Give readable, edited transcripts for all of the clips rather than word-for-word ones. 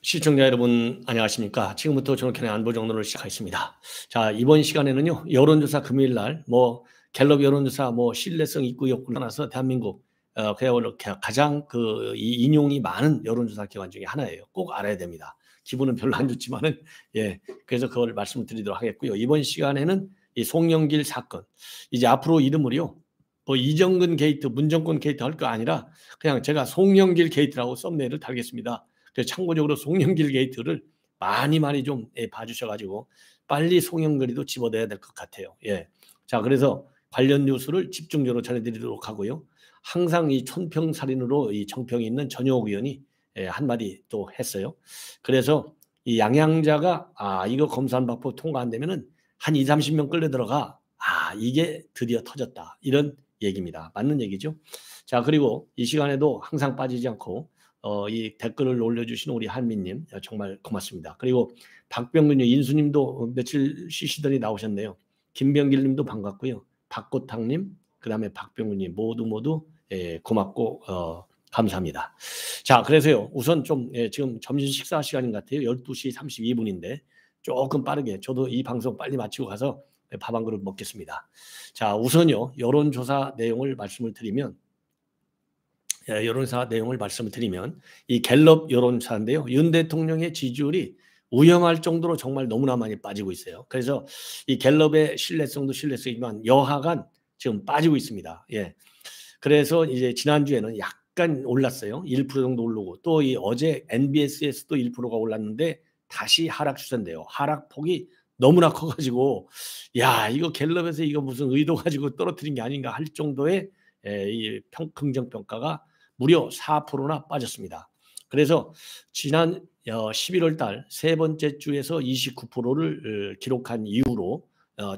시청자 여러분 안녕하십니까? 지금부터 존경의 안보 정론을 시작하겠습니다. 자, 이번 시간에는요. 여론조사 금요일 날 갤럽 여론조사 신뢰성 있고 없고 나서 대한민국 그야말로 가장 이 인용이 많은 여론조사 기관 중에 하나예요. 꼭 알아야 됩니다. 기분은 별로 안 좋지만은 그래서 그걸 말씀을 드리도록 하겠고요. 이번 시간에는 이 송영길 사건 이제 앞으로 이름을요. 이정근 게이트, 문정권 게이트 할 거 아니라 그냥 제가 송영길 게이트라고 썸네일을 달겠습니다. 그래서 참고적으로 송영길 게이트를 많이 좀 봐주셔가지고 빨리 송영길이도 집어넣어야 될 것 같아요. 자, 그래서 관련 뉴스를 집중적으로 전해드리도록 하고요. 항상 이 촌평살인으로 이 정평이 있는 전효옥 의원이 한마디 또 했어요. 그래서 이 양양자가 이거 검사안박법 통과 안 되면은 한 20-30명 끌려 들어가. 이게 드디어 터졌다. 이런 얘기입니다. 맞는 얘기죠. 자, 그리고 이 시간에도 항상 빠지지 않고 이 댓글을 올려주시는 우리 한민님 정말 고맙습니다. 그리고 박병근님, 인수님도 며칠 쉬시더니 나오셨네요. 김병길님도 반갑고요. 박고탕님, 그 다음에 박병근님 모두 고맙고 감사합니다. 자, 그래서요. 우선 좀 지금 점심 식사 시간인 것 같아요. 12시 32분인데 조금 빠르게 저도 이 방송 빨리 마치고 가서 밥 한 그릇 먹겠습니다. 자, 우선요. 여론조사 내용을 말씀을 드리면 이 갤럽 여론조사인데요. 윤 대통령의 지지율이 위험할 정도로 정말 너무나 많이 빠지고 있어요. 그래서 이 갤럽의 신뢰성도 신뢰성이지만 여하간 지금 빠지고 있습니다. 그래서 이제 지난주에는 약간 올랐어요. 1% 정도 오르고 또 이 어제 NBS에서도 1%가 올랐는데 다시 하락 추세인데요. 하락폭이 너무나 커가지고 이거 갤럽에서 이거 무슨 의도 가지고 떨어뜨린 게 아닌가 할 정도의 이 긍정평가가 무려 4%나 빠졌습니다. 그래서 지난 11월 달 세 번째 주에서 29%를 기록한 이후로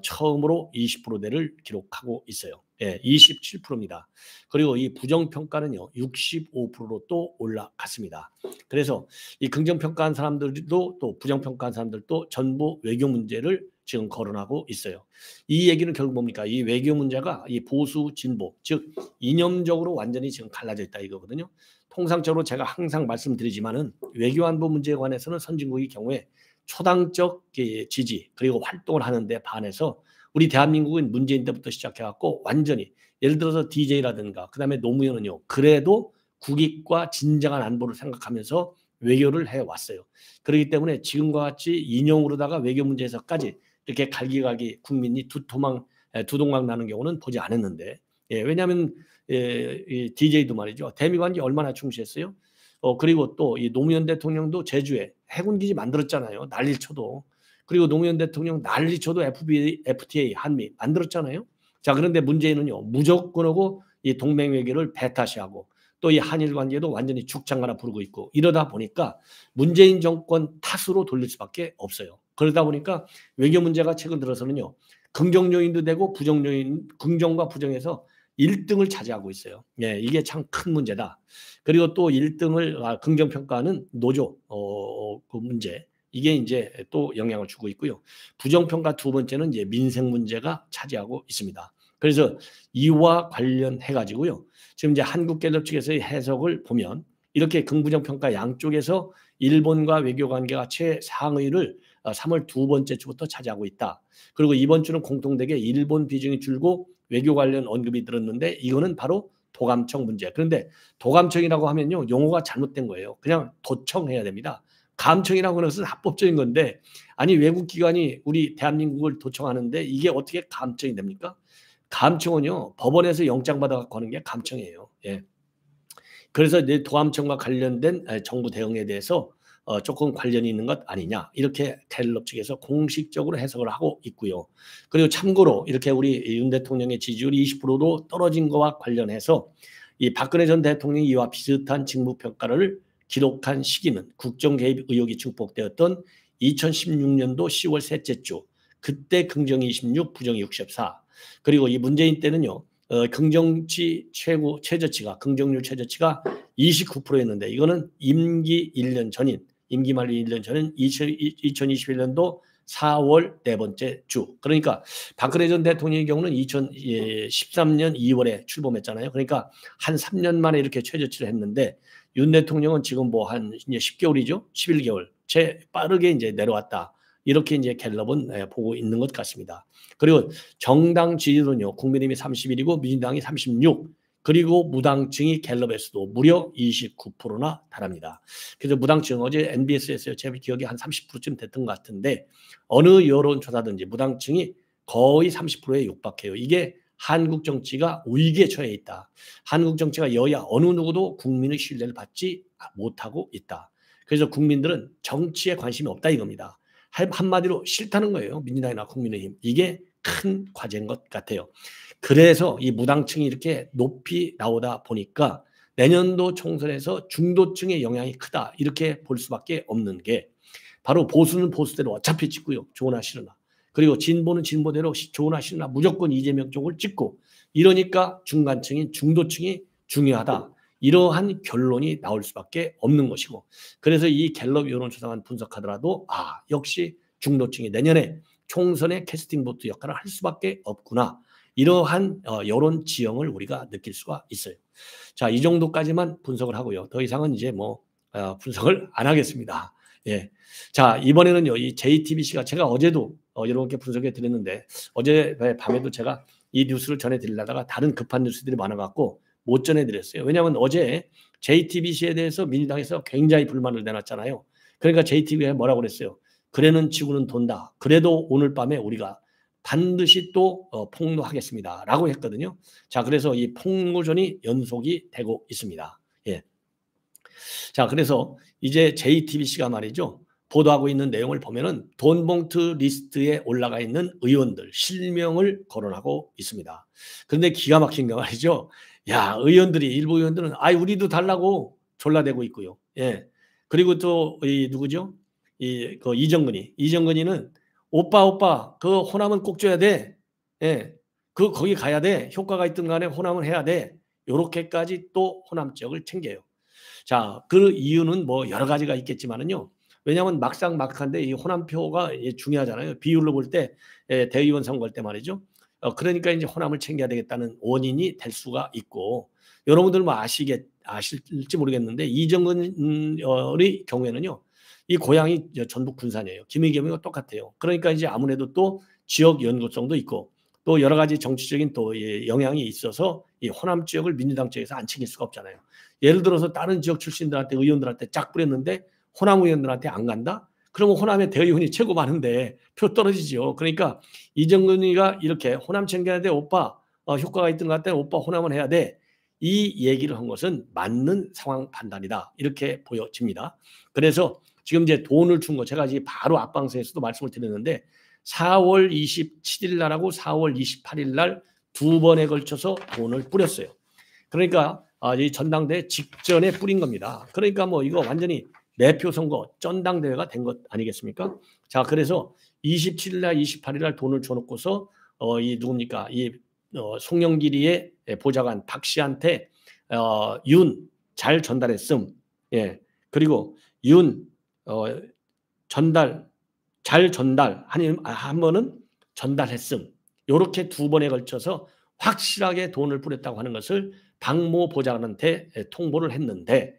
처음으로 20%대를 기록하고 있어요. 27%입니다. 그리고 이 부정평가는요 65%로 또 올라갔습니다. 그래서 이 긍정평가한 사람들도 또 부정평가한 사람들도 전부 외교 문제를 지금 거론하고 있어요. 이 얘기는 결국 뭡니까? 이 외교 문제가 이 보수 진보 즉 이념적으로 완전히 지금 갈라져 있다 이거거든요. 통상적으로 제가 항상 말씀드리지만은 외교 안보 문제에 관해서는 선진국의 경우에 초당적 지지 그리고 활동을 하는데 반해서 우리 대한민국은 문재인 때부터 시작해갖고 완전히 예를 들어서 DJ라든가 그다음에 노무현은요 그래도 국익과 진정한 안보를 생각하면서 외교를 해왔어요. 그렇기 때문에 지금과 같이 인용으로다가 외교 문제에서까지 이렇게 갈기갈기 국민이 두동강 나는 경우는 보지 않았는데 왜냐하면 DJ도 말이죠. 대미관계 얼마나 충실했어요. 그리고 또 이 노무현 대통령도 제주에 해군기지 만들었잖아요. 난리 쳐도. 그리고 노무현 대통령 난리 쳐도 FTA 한미 만들었잖아요. 자, 그런데 문재인은요 무조건하고 이 동맹 외교를 배타시하고 또 이 한일 관계도 완전히 죽창가나 부르고 있고 이러다 보니까 문재인 정권 탓으로 돌릴 수밖에 없어요. 그러다 보니까 외교 문제가 최근 들어서는요 긍정 요인도 되고 부정 요인, 긍정과 부정에서 1등을 차지하고 있어요. 이게 참 큰 문제다. 그리고 또 1등을 긍정평가하는 노조 그 문제 이게 이제 또 영향을 주고 있고요. 부정평가 두 번째는 이제 민생 문제가 차지하고 있습니다. 그래서 이와 관련해 가지고요. 지금 이제 한국갤럽 측에서의 해석을 보면 이렇게 긍부정평가 양쪽에서 일본과 외교 관계가 최상위를 3월 두 번째 주부터 차지하고 있다. 그리고 이번 주는 공통되게 일본 비중이 줄고 외교 관련 언급이 들었는데 이거는 바로 도감청 문제. 그런데 도감청이라고 하면요 용어가 잘못된 거예요. 그냥 도청해야 됩니다. 감청이라고 하는 것은 합법적인 건데 아니 외국 기관이 우리 대한민국을 도청하는데 이게 어떻게 감청이 됩니까? 감청은요 법원에서 영장 받아갖고 하는 게 감청이에요. 그래서 내 도감청과 관련된 정부 대응에 대해서 조금 관련이 있는 것 아니냐 이렇게 갤럽 측에서 공식적으로 해석을 하고 있고요. 그리고 참고로 이렇게 우리 윤 대통령의 지지율이 20%로 떨어진 것과 관련해서 이 박근혜 전 대통령이 이와 비슷한 직무평가를 기록한 시기는 국정 개입 의혹이 증폭되었던 2016년도 10월 셋째 주 그때 긍정이 26, 부정이 64. 그리고 이 문재인 때는요. 긍정치 최저치가 긍정률 최저치가 29%였는데 이거는 임기 1년 전인 임기 만료 1년 전인 2021년도 4월 네 번째 주. 그러니까 박근혜 전 대통령의 경우는 2013년 2월에 출범했잖아요. 그러니까 한 3년 만에 이렇게 최저치를 했는데 윤 대통령은 지금 뭐 한 이제 10개월이죠. 11개월 채 빠르게 이제 내려왔다. 이렇게 이제 갤럽은 보고 있는 것 같습니다. 그리고 정당 지지율은요. 국민의힘이 31이고 민주당이 36. 그리고 무당층이 갤럽에서도 무려 29%나 달합니다. 그래서 무당층 어제 NBS에서 제 기억이 한 30%쯤 됐던 것 같은데 어느 여론조사든지 무당층이 거의 30%에 육박해요. 이게 한국 정치가 위기에 처해 있다. 한국 정치가 여야 어느 누구도 국민의 신뢰를 받지 못하고 있다. 그래서 국민들은 정치에 관심이 없다 이겁니다. 한마디로 싫다는 거예요. 민주당이나 국민의힘. 이게 큰 과제인 것 같아요. 그래서 이 무당층이 이렇게 높이 나오다 보니까 내년도 총선에서 중도층의 영향이 크다 이렇게 볼 수밖에 없는 게 바로 보수는 보수대로 어차피 찍고요. 좋으나 싫으나. 그리고 진보는 진보대로 좋으나 싫으나 무조건 이재명 쪽을 찍고 이러니까 중간층인 중도층이 중요하다. 이러한 결론이 나올 수밖에 없는 것이고 그래서 이 갤럽 여론조사만 분석하더라도 역시 중도층이 내년에 총선의 캐스팅 보트 역할을 할 수밖에 없구나. 이러한 여론 지형을 우리가 느낄 수가 있어요. 자, 이 정도까지만 분석을 하고요. 더 이상은 이제 뭐 분석을 안 하겠습니다. 예. 자, 이번에는요. 이 JTBC가 제가 어제도 여러분께 분석해 드렸는데 어제 밤에도 제가 이 뉴스를 전해 드리려다가 다른 급한 뉴스들이 많아 갖고 못 전해 드렸어요. 왜냐하면 어제 JTBC에 대해서 민주당에서 굉장히 불만을 내놨잖아요. 그러니까 JTBC가 뭐라고 그랬어요? 그래는 지구는 돈다. 그래도 오늘 밤에 우리가 반드시 또 폭로하겠습니다. 라고 했거든요. 자, 그래서 이 폭로전이 연속이 되고 있습니다. 예. 자, 그래서 이제 JTBC가 말이죠. 보도하고 있는 내용을 보면은 돈봉투 리스트에 올라가 있는 의원들 실명을 거론하고 있습니다. 그런데 기가 막힌 게 말이죠. 야, 일부 의원들은 우리도 달라고 졸라대고 있고요. 예. 그리고 또 이 누구죠? 그 이정근이는 오빠 그 호남은 꼭 줘야 돼. 예. 거기 가야 돼. 효과가 있든 간에 호남은 해야 돼. 요렇게까지 또 호남 지역을 챙겨요. 자, 그 이유는 뭐 여러 가지가 있겠지만은요. 왜냐하면 막상막한데 이 호남표가 중요하잖아요. 비율로 볼 때 대의원 선거할 때 말이죠. 그러니까 이제 호남을 챙겨야 되겠다는 원인이 될 수가 있고 여러분들 뭐 아실지 모르겠는데 이정근의 경우에는요. 이 고향이 전북 군산이에요. 김의겸이와 똑같아요. 그러니까 이제 아무래도 또 지역 연구성도 있고 또 여러 가지 정치적인 또 영향이 있어서 이 호남 지역을 민주당 쪽에서 안 챙길 수가 없잖아요. 예를 들어서 다른 지역 출신들한테 의원들한테 쫙 뿌렸는데 호남 의원들한테 안 간다? 그러면 호남의 대의원이 최고 많은데 표 떨어지죠. 그러니까 이정근이가 이렇게 호남 챙겨야 돼 오빠 효과가 있던 것 같아 오빠 호남은 해야 돼. 이 얘기를 한 것은 맞는 상황 판단이다. 이렇게 보여집니다. 그래서 지금 이제 돈을 준 거 제가 이제 바로 앞방송에서도 말씀을 드렸는데 4월 27일 날하고 4월 28일 날 두 번에 걸쳐서 돈을 뿌렸어요. 그러니까 이 전당대회 직전에 뿌린 겁니다. 그러니까 뭐 이거 완전히 매표 선거 전당대회가 된 것 아니겠습니까? 자, 그래서 27일 날 28일 날 돈을 줘놓고서 이 누굽니까? 송영길이의 보좌관 박 씨한테 윤 잘 전달했음. 예. 그리고 윤 잘 전달 한 번은 전달했음. 이렇게 두 번에 걸쳐서 확실하게 돈을 뿌렸다고 하는 것을 박모 보좌관한테 통보를 했는데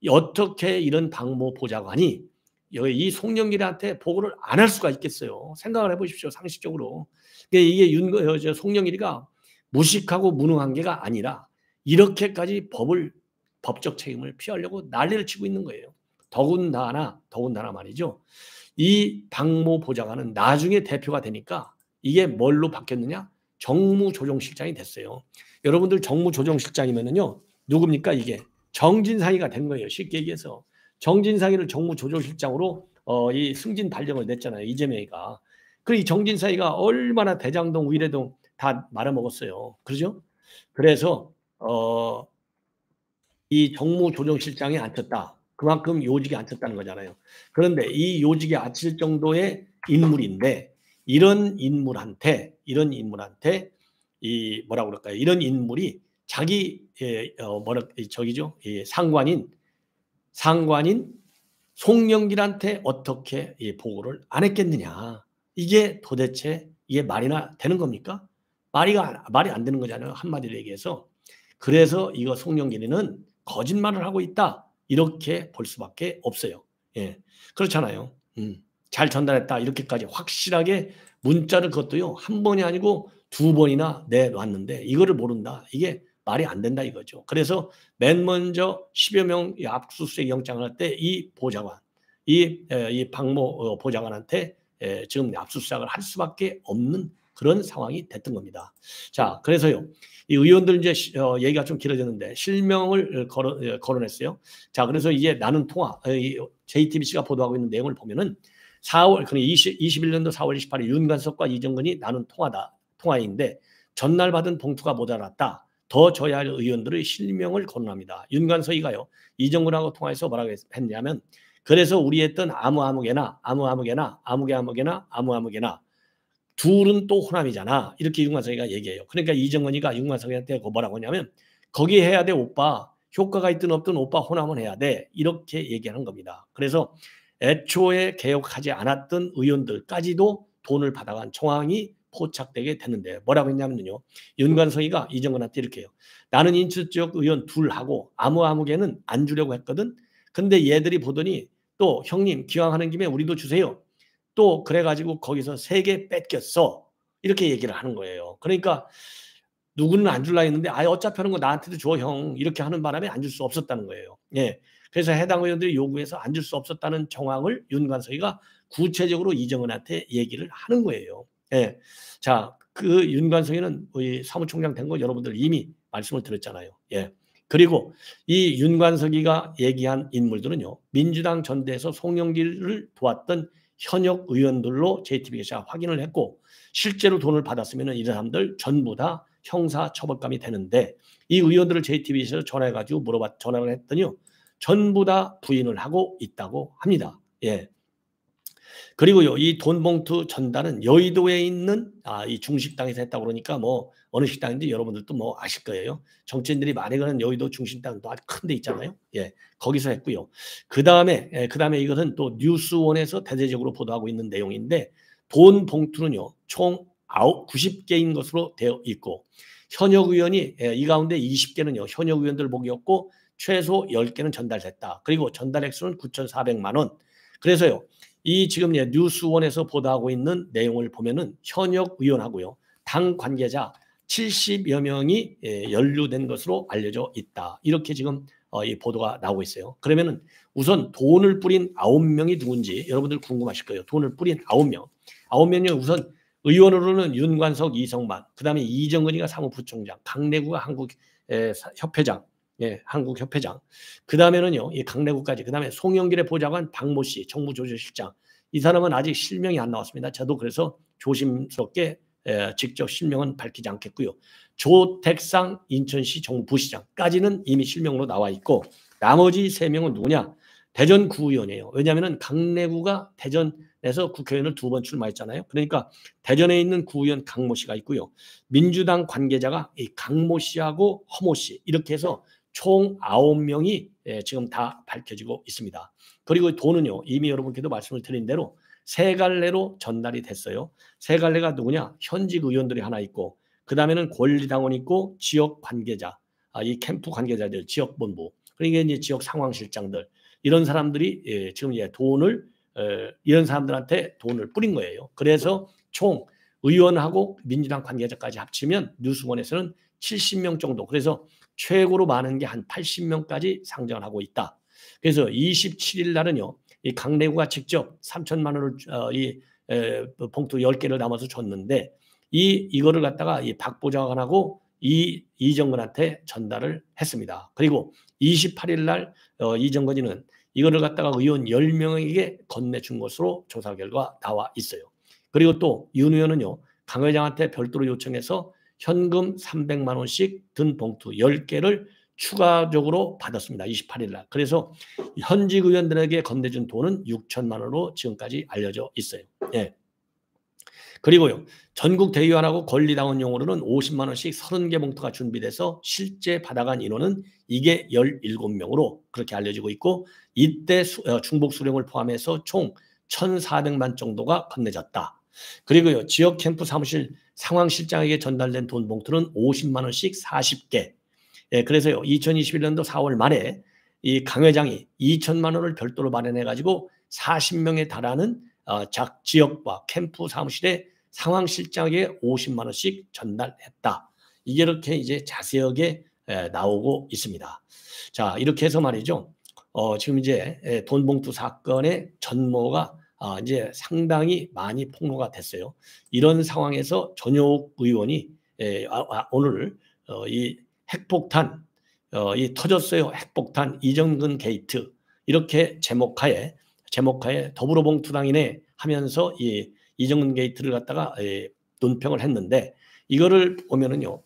어떻게 이런 박모 보좌관이 이 송영길한테 보고를 안 할 수가 있겠어요. 생각을 해보십시오. 상식적으로. 이게 송영길이가 무식하고 무능한 게가 아니라 이렇게까지 법적 책임을 피하려고 난리를 치고 있는 거예요. 더군다나 말이죠. 이 박모 보좌관은 나중에 대표가 되니까 이게 뭘로 바뀌었느냐? 정무조정실장이 됐어요. 여러분들 정무조정실장이면은요, 누굽니까 이게? 정진상이가 된 거예요. 쉽게 얘기해서 정진상이를 정무조정실장으로 이 승진 발령을 냈잖아요. 이재명이가. 그 이 정진상이가 얼마나 대장동, 위례동 다 말아먹었어요. 그렇죠? 그래서 이 정무조정실장에 앉혔다. 그만큼 요직에 앉혔다는 거잖아요. 그런데 이 요직에 앉힐 정도의 인물인데 이런 인물한테 이 뭐라고 그럴까요? 이런 인물이 자기 상관인 송영길한테 어떻게 보고를 안 했겠느냐. 이게 도대체 이게 말이나 되는 겁니까? 말이 안 되는 거잖아요. 한마디로 얘기해서. 그래서 이거 송영길이는 거짓말을 하고 있다. 이렇게 볼 수밖에 없어요. 예. 그렇잖아요. 잘 전달했다. 이렇게까지 확실하게 문자를 그것도요. 한 번이 아니고 두 번이나 내놨는데 이거를 모른다. 이게 말이 안 된다 이거죠. 그래서 맨 먼저 10여 명 압수수색 영장을 할 때 이 보좌관, 이 박모 보좌관한테 지금 압수수색을 할 수밖에 없는 그런 상황이 됐던 겁니다. 자, 그래서요. 이 의원들 이제 얘기가 좀 길어졌는데 실명을 거론했어요. 자, 그래서 이제 나는 통화, JTBC가 보도하고 있는 내용을 보면은 21년도 4월 28일 윤관석과 이정근이 나눈 통화인데 전날 받은 봉투가 모자랐다. 더 줘야 할 의원들의 실명을 거론합니다. 윤관석이가요. 이정근하고 통화해서 뭐라고 했냐면 그래서 우리 했던 아무개나 둘은 또 호남이잖아. 이렇게 윤관석이가 얘기해요. 그러니까 이정근이가 윤관석한테 뭐라고 하냐면 거기 해야 돼 오빠. 효과가 있든 없든 오빠 호남은 해야 돼. 이렇게 얘기하는 겁니다. 그래서 애초에 개혁하지 않았던 의원들까지도 돈을 받아간 정황이 포착되게 됐는데 뭐라고 했냐면요. 윤관석이가 이정근한테 이렇게 해요. 나는 인천 지역 의원 둘하고 아무개는 안 주려고 했거든. 근데 얘들이 보더니 또 형님 기왕하는 김에 우리도 주세요. 또 그래가지고 거기서 3개 뺏겼어. 이렇게 얘기를 하는 거예요. 그러니까 누구는 안 줄라 했는데 어차피 하는 거 나한테도 줘 형. 이렇게 하는 바람에 안 줄 수 없었다는 거예요. 예. 그래서 해당 의원들이 요구해서 안 줄 수 없었다는 정황을 윤관석이가 구체적으로 이정은한테 얘기를 하는 거예요. 예. 자, 그 윤관석이는 사무총장 된 거 여러분들 이미 말씀을 드렸잖아요. 예. 그리고 이 윤관석이가 얘기한 인물들은요. 민주당 전대에서 송영길을 도왔던 현역 의원들로 JTBC가 확인을 했고 실제로 돈을 받았으면 이런 사람들 전부 다 형사처벌감이 되는데 이 의원들을 JTBC에서 전화해가지고 전화를 했더니요. 전부 다 부인을 하고 있다고 합니다. 예. 그리고요, 이 돈 봉투 전달은 여의도에 있는 이 중식당에서 했다고 그러니까 뭐 어느 식당인지 여러분들도 뭐 아실 거예요. 정치인들이 많이 가는 여의도 중식당도 아주 큰 데 있잖아요. 예, 거기서 했고요. 그 다음에 이것은 또 뉴스원에서 대대적으로 보도하고 있는 내용인데 돈 봉투는요, 총 90개인 것으로 되어 있고 현역 의원이 이 가운데 20개는요, 현역 의원들 목이었고 최소 10개는 전달됐다. 그리고 전달 액수는 9,400만 원. 그래서요. 이 지금 뉴스원에서 보도하고 있는 내용을 보면은 현역 의원하고요. 당 관계자 70여 명이 연루된 것으로 알려져 있다. 이렇게 지금 이 보도가 나오고 있어요. 그러면은 우선 돈을 뿌린 9명이 누군지 여러분들 궁금하실 거예요. 돈을 뿌린 9명. 9명이 우선 의원으로는 윤관석, 이성만, 그다음에 이정근이가 사무부총장, 강내구가 한국협회장, 한국협회장. 그 다음에는요, 이 강내구까지. 그 다음에 송영길의 보좌관 박모 씨, 정무조정실장. 이 사람은 아직 실명이 안 나왔습니다. 저도 그래서 조심스럽게 직접 실명은 밝히지 않겠고요. 조택상 인천시 정부시장까지는 이미 실명으로 나와 있고 나머지 3명은 누구냐? 대전 구의원이에요. 왜냐하면 강내구가 대전에서 국회의원을 2번 출마했잖아요. 그러니까 대전에 있는 구의원 강모 씨가 있고요. 민주당 관계자가 이 강모 씨하고 허모 씨 이렇게 해서 총 9명이 지금 다 밝혀지고 있습니다. 그리고 돈은요. 이미 여러분께도 말씀을 드린 대로 3갈래로 전달이 됐어요. 3갈래가 누구냐? 현직 의원들이 하나 있고 그 다음에는 권리당원 있고 지역 관계자, 이 캠프 관계자들, 지역본부, 그러니까 이제 지역 상황실장들 이런 사람들이 지금 돈을 이런 사람들한테 돈을 뿌린 거예요. 그래서 총 의원하고 민주당 관계자까지 합치면 뉴스원에서는 70명 정도. 그래서 최고로 많은 게 한 80명까지 상정을 하고 있다. 그래서 27일 날은요. 이 강내구가 직접 3천만 원을 봉투 10개를 담아서 줬는데 이거를 갖다가 이 박 보좌관하고 이정근한테 전달을 했습니다. 그리고 28일 날 이정근이는 이거를 갖다가 의원 10명에게 건네준 것으로 조사 결과 나와 있어요. 그리고 또 윤 의원은요. 강 회장한테 별도로 요청해서 현금 300만 원씩 든 봉투 10개를 추가적으로 받았습니다. 28일 날. 그래서 현직 의원들에게 건네준 돈은 6천만 원으로 지금까지 알려져 있어요. 예. 그리고요. 전국 대의원하고 권리당원용으로는 50만 원씩 30개 봉투가 준비돼서 실제 받아간 인원은 이게 17명으로 그렇게 알려지고 있고 이때 중복 수령을 포함해서 총 1,400만 정도가 건네졌다. 그리고요, 지역 캠프 사무실 상황실장에게 전달된 돈 봉투는 50만 원씩 40개. 예, 그래서요, 2021년도 4월 말에 이 강 회장이 2천만 원을 별도로 마련해 가지고 40명에 달하는 지역과 캠프 사무실에 상황실장에게 50만 원씩 전달했다. 이게 이렇게 이제 자세하게 나오고 있습니다. 자, 이렇게 해서 말이죠. 지금 이제 돈 봉투 사건의 전모가 이제 상당히 많이 폭로가 됐어요. 이런 상황에서 전효욱 의원이 오늘 이 핵폭탄 이 터졌어요. 핵폭탄 이정근 게이트 이렇게 제목하에 더불어봉투당이네 하면서 이 이정근 게이트를 갖다가 논평을 했는데 이거를 보면은요.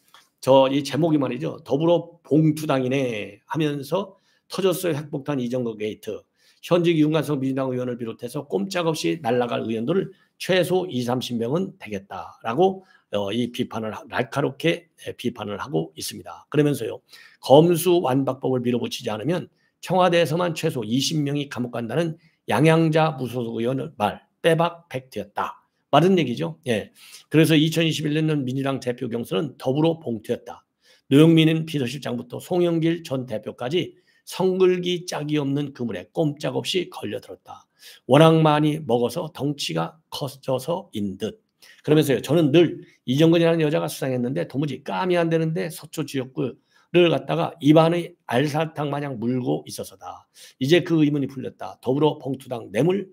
이 제목이 말이죠. 더불어봉투당이네 하면서 터졌어요. 핵폭탄 이정근 게이트. 현직 윤관석 민주당 의원을 비롯해서 꼼짝없이 날아갈 의원들을 최소 20-30명은 되겠다라고 이 비판을 날카롭게 비판을 하고 있습니다. 그러면서요. 검수완박법을 밀어붙이지 않으면 청와대에서만 최소 20명이 감옥 간다는 양양자 무소속 의원의 말 빼박 팩트였다. 맞은 얘기죠. 예. 그래서 2021년 민주당 대표 경선은 더불어 봉투였다. 노영민 비서실장부터 송영길 전 대표까지 성글기 짝이 없는 그물에 꼼짝없이 걸려들었다. 워낙 많이 먹어서 덩치가 커져서인 듯. 그러면서요. 저는 늘 이정근이라는 여자가 수상했는데 도무지 감이 안 되는데 서초 지역구를 갖다가 입안의 알사탕 마냥 물고 있어서다. 이제 그 의문이 풀렸다. 더불어 봉투당 뇌물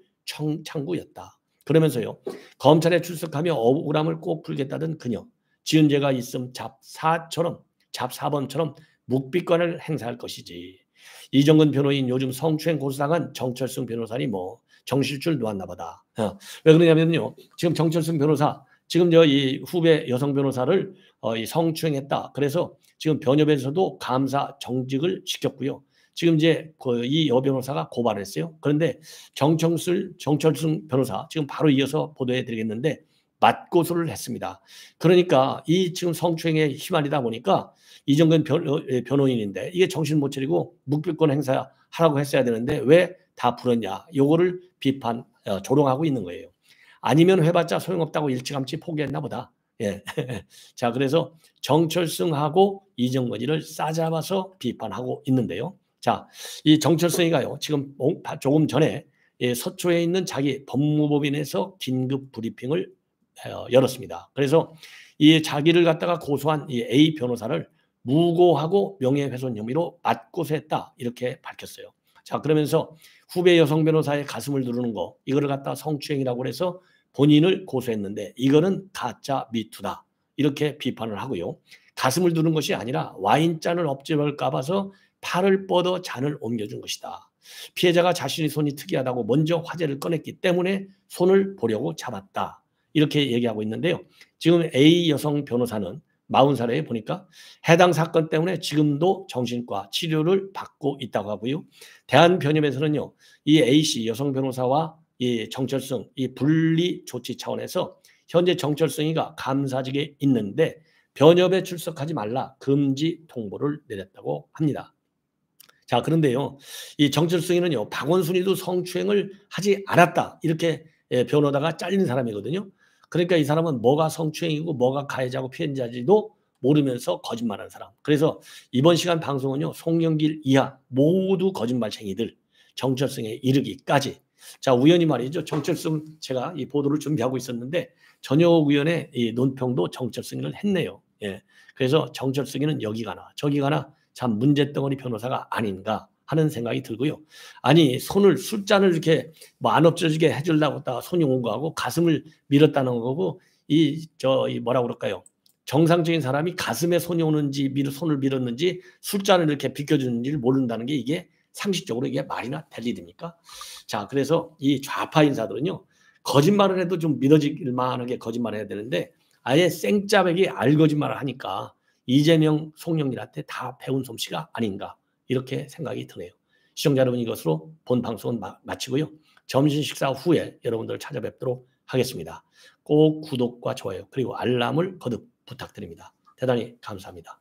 창구였다. 그러면서요. 검찰에 출석하며 억울함을 꼭 풀겠다던 그녀. 지은 죄가 있음 잡사범처럼 묵비권을 행사할 것이지. 이정근 변호인 요즘 성추행 고소당한 정철승 변호사니 뭐 정실줄 놓았나 보다. 왜 그러냐면요. 지금 정철승 변호사 지금 이 후배 여성 변호사를 이 성추행했다. 그래서 지금 변협에서도 감사 정직을 시켰고요. 지금 이제 이 여 변호사가 고발했어요. 그런데 정철승 변호사 지금 바로 이어서 보도해 드리겠는데 맞고소를 했습니다. 그러니까 이 지금 성추행에 휘말리다 보니까 이정근 변호인인데 이게 정신 못 차리고 묵비권 행사하라고 했어야 되는데 왜 다 불었냐. 요거를 조롱하고 있는 거예요. 아니면 해봤자 소용없다고 일찌감치 포기했나 보다. 예. 자, 그래서 정철승하고 이정근이를 싸잡아서 비판하고 있는데요. 자, 이 정철승이가요. 지금 조금 전에 서초에 있는 자기 법무법인에서 긴급 브리핑을 열었습니다. 그래서 이 자기를 갖다가 고소한 이 A 변호사를 무고하고 명예훼손 혐의로 맞고소했다 이렇게 밝혔어요. 자, 그러면서 후배 여성 변호사의 가슴을 누르는 거 이거를 갖다 성추행이라고 해서 본인을 고소했는데 이거는 가짜 미투다 이렇게 비판을 하고요. 가슴을 누른 것이 아니라 와인잔을 엎집을까 봐서 팔을 뻗어 잔을 옮겨준 것이다. 피해자가 자신의 손이 특이하다고 먼저 화제를 꺼냈기 때문에 손을 보려고 잡았다. 이렇게 얘기하고 있는데요. 지금 A 여성 변호사는 40살에 보니까 해당 사건 때문에 지금도 정신과 치료를 받고 있다고 하고요. 대한변협에서는요. 이 A씨 여성 변호사와 이 정철승 이 분리 조치 차원에서 현재 정철승이가 감사직에 있는데 변협에 출석하지 말라 금지 통보를 내렸다고 합니다. 자, 그런데요. 이 정철승이는요. 박원순이도 성추행을 하지 않았다. 이렇게 변호다가 잘린 사람이거든요. 그러니까 이 사람은 뭐가 성추행이고 뭐가 가해자고 피해자인지도 모르면서 거짓말하는 사람. 그래서 이번 시간 방송은요. 송영길 이하 모두 거짓말쟁이들 정철승에 이르기까지. 자, 우연히 말이죠. 정철승 제가 이 보도를 준비하고 있었는데 전효욱 의원의 이 논평도 정철승을 했네요. 예. 그래서 정철승이는 여기 가나 저기 가나 참 문제덩어리 변호사가 아닌가 하는 생각이 들고요. 아니 술잔을 이렇게 뭐 안 엎져지게 해주려고 했다가 손이 온 거하고 가슴을 밀었다는 거고 이 뭐라고 그럴까요? 정상적인 사람이 가슴에 손이 오는지 손을 밀었는지 술잔을 이렇게 비껴주는지를 모른다는 게 이게 상식적으로 이게 말이나 될 일입니까? 자, 그래서 이 좌파 인사들은요. 거짓말을 해도 좀 믿어질 만하게 거짓말을 해야 되는데 아예 생짜배기 알거짓말을 하니까 이재명, 송영길한테 다 배운 솜씨가 아닌가 이렇게 생각이 드네요. 시청자 여러분 이것으로 본 방송은 마치고요. 점심 식사 후에 여러분들 찾아뵙도록 하겠습니다. 꼭 구독과 좋아요 그리고 알람을 거듭 부탁드립니다. 대단히 감사합니다.